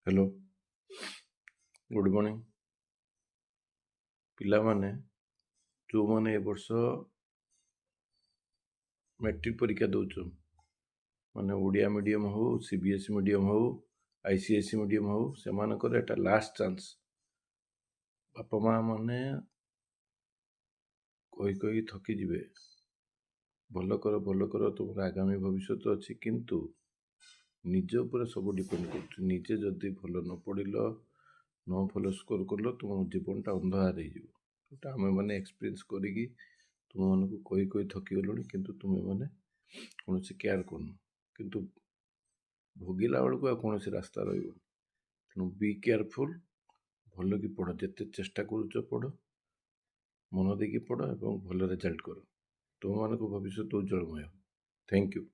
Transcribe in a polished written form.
Hello good morning पिलामाने जो माने ए वर्ष मैट्रिक परीक्षा दौच माने ओडिया मीडियम हो सीबीएसई मीडियम हो आईसीएसई मीडियम हो से मानकर एटा लास्ट चांस बापा माँ माने कही थकी जिवे भल कर तुम आगामी भविष्य अच्छी किंतु निज उपर सब डिपेंड कर निजे जदि भल न पढ़ल न भल स्कोर कल तुम जीवनटा अंधार होटा आम मैंने एक्सपीरियंस करी तुम मन को कही थकी गलुणी किंतु तुम्हें मैंने कौन केयर करन किंतु भोगिला बेलू कौन रास्ता रही बी केयरफुल भल कि पढ़ जिते चेष्टा कर पढ़ मन देकी पढ़ और भल रिजल्ट कर तुम मान भविष्य उज्जवलमय। Thank you.